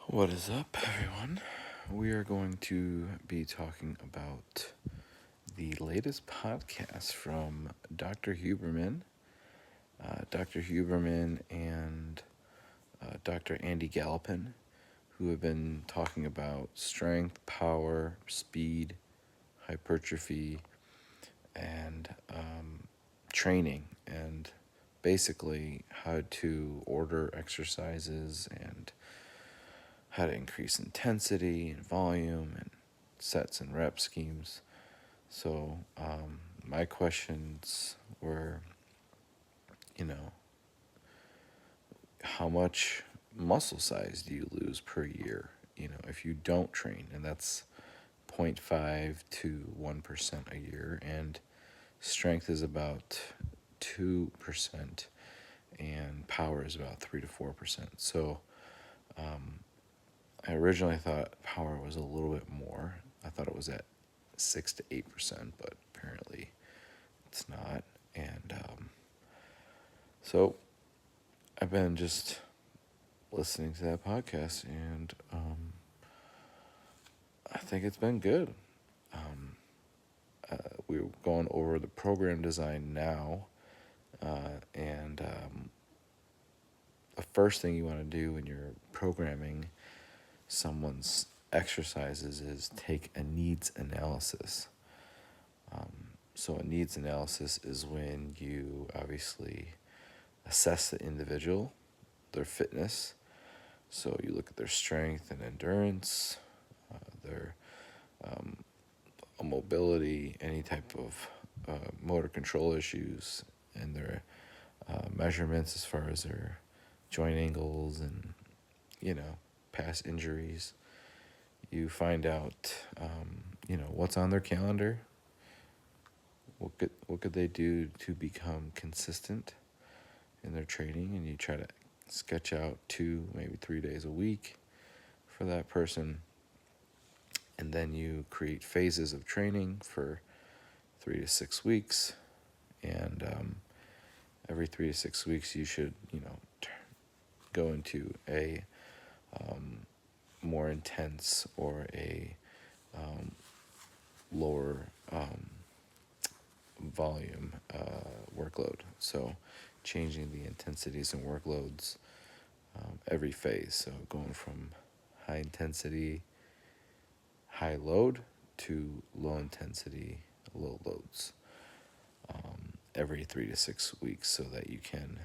What is up, everyone? We are going to be talking about the latest podcast from Dr. Huberman. Dr. Huberman and Dr. Andy Galapin, who have been talking about strength, power, speed, hypertrophy, and training, and basically how to order exercises and how to increase intensity and volume and sets and rep schemes. So my questions were, how much muscle size do you lose per year? If you don't train, and that's 0.5 to 1% a year, and strength is about 2%, and power is about 3 to 4%. So I originally thought power was a little bit more. I thought it was at 6 to 8%, but apparently it's not. And so I've been just listening to that podcast, and I think it's been good. We're going over the program design now, and the first thing you want to do when you're programming someone's exercises is take a needs analysis. So a needs analysis is when you obviously assess the individual, their fitness. So you look at their strength and endurance, their mobility, any type of motor control issues, and their measurements as far as their joint angles and, past injuries. You find out, what's on their calendar. What could they do to become consistent in their training, and you try to sketch out 2, maybe 3 days a week for that person, and then you create phases of training for 3 to 6 weeks, and every 3 to 6 weeks you should go into a more intense or a lower volume workload. So changing the intensities and workloads every phase. So going from high intensity, high load to low intensity, low loads every 3 to 6 weeks, so that you can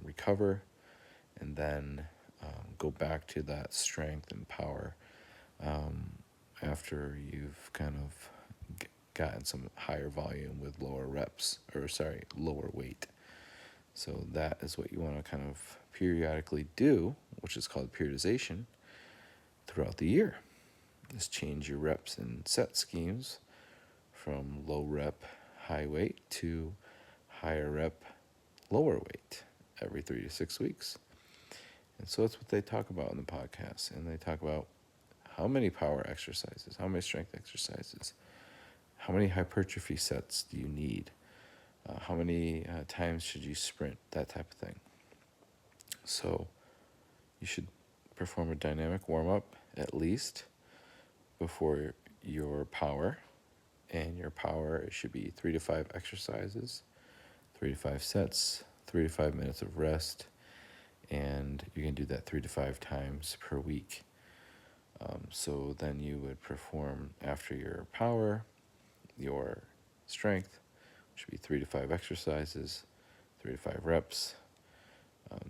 recover and then go back to that strength and power after you've kind of gotten some higher volume with lower weight. So that is what you want to kind of periodically do, which is called periodization, throughout the year. Just change your reps and set schemes from low rep, high weight to higher rep, lower weight every 3 to 6 weeks. And so that's what they talk about in the podcast. And they talk about how many power exercises, how many strength exercises, how many hypertrophy sets do you need, how many times should you sprint, that type of thing. So you should perform a dynamic warm-up at least before your power. And your power should be 3 to 5 exercises, 3 to 5 sets, 3 to 5 minutes of rest, and you can do that 3 to 5 times per week. So then you would perform, after your power, your strength, which would be 3 to 5 exercises, 3 to 5 reps,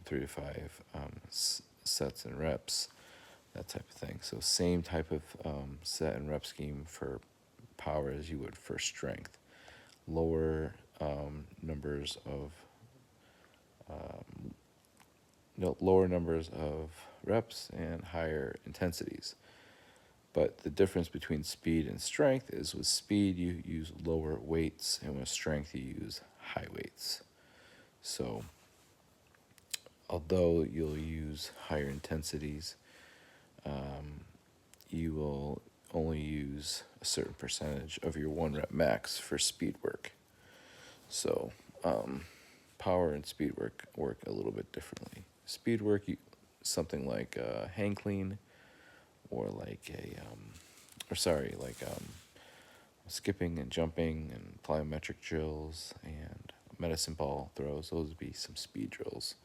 3 to 5 sets and reps, that type of thing. So same type of set and rep scheme for power as you would for strength. Lower numbers of reps and higher intensities. But the difference between speed and strength is, with speed you use lower weights, and with strength you use high weights. So although you'll use higher intensities, you will only use a certain percentage of your 1 rep max for speed work. So power and speed work a little bit differently. Speed work, something like hang clean, or like skipping and jumping and plyometric drills and medicine ball throws. Those would be some speed drills.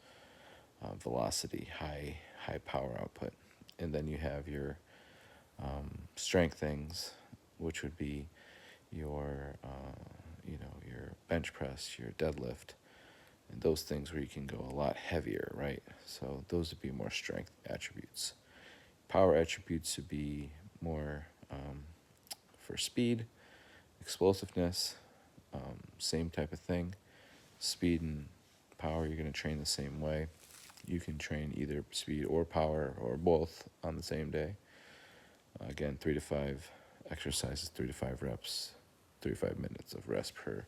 Velocity, high power output. And then you have your strength things, which would be your your bench press, your deadlift, and those things where you can go a lot heavier, right? So those would be more strength attributes. Power attributes would be more for speed, explosiveness, same type of thing. Speed and power, you're going to train the same way. You can train either speed or power or both on the same day. Again, 3 to 5 exercises, 3 to 5 reps, 35 minutes of rest per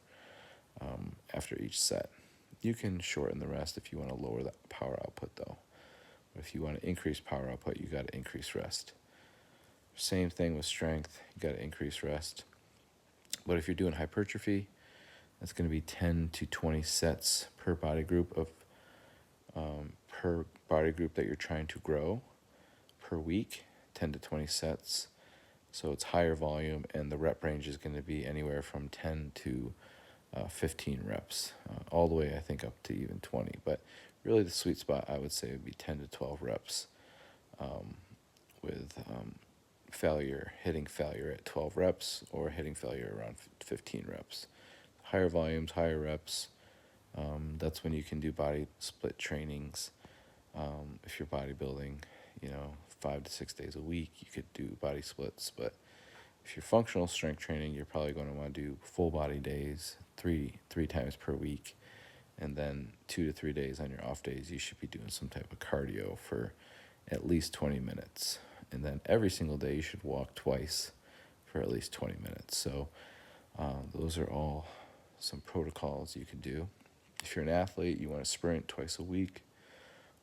after each set. You can shorten the rest if you want to lower the power output, though. If you want to increase power output, you got to increase rest. Same thing with strength, you got to increase rest. But if you're doing hypertrophy, that's going to be 10 to 20 sets per body group that you're trying to grow per week, 10 to 20 sets. So it's higher volume, and the rep range is going to be anywhere from 10 to 15 reps, all the way I think up to even 20. But really the sweet spot I would say would be 10 to 12 reps with hitting failure at 12 reps or hitting failure around 15 reps. Higher volumes, higher reps. That's when you can do body split trainings. If you're bodybuilding, 5 to 6 days a week, you could do body splits. But if you're functional strength training, you're probably going to want to do full body days, three times per week, and then 2 to 3 days on your off days, you should be doing some type of cardio for at least 20 minutes. And then every single day, you should walk twice for at least 20 minutes. So those are all some protocols you can do. If you're an athlete, you want to sprint twice a week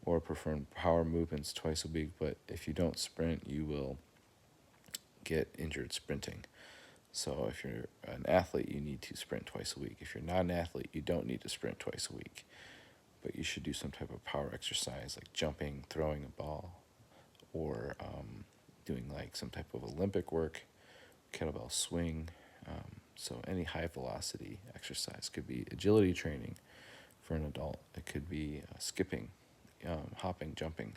or perform power movements twice a week. But if you don't sprint, you will get injured sprinting. So if you're an athlete, you need to sprint twice a week. If you're not an athlete, you don't need to sprint twice a week. But you should do some type of power exercise like jumping, throwing a ball, or doing like some type of Olympic work, kettlebell swing. So any high velocity exercise could be agility training for an adult. It could be skipping, hopping, jumping.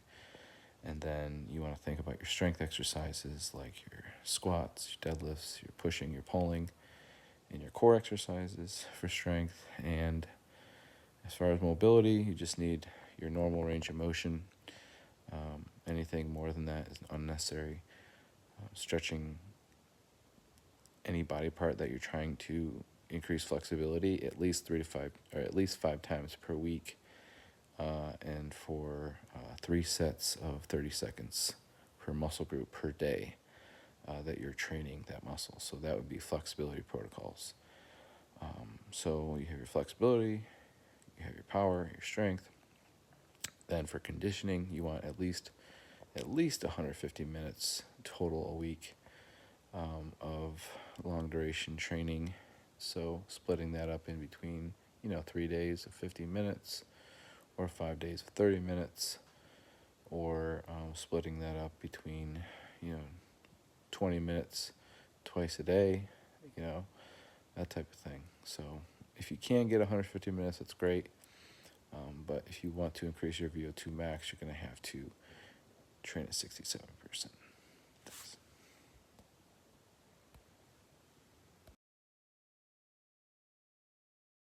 And then you want to think about your strength exercises like your squats, your deadlifts, your pushing, your pulling, and your core exercises for strength. And as far as mobility, you just need your normal range of motion. Anything more than that is unnecessary. Stretching any body part that you're trying to increase flexibility at least 5 times per week, and for 3 sets of 30 seconds per muscle group per day that you're training that muscle. So that would be flexibility protocols. So you have your flexibility, you have your power, your strength. Then for conditioning, you want at least 150 minutes total a week of long duration training. So splitting that up in between 3 days of 50 minutes or 5 days of 30 minutes, or splitting that up between 20 minutes twice a day, that type of thing. So if you can get 150 minutes, that's great. But if you want to increase your VO2 max, you're going to have to train at 67%.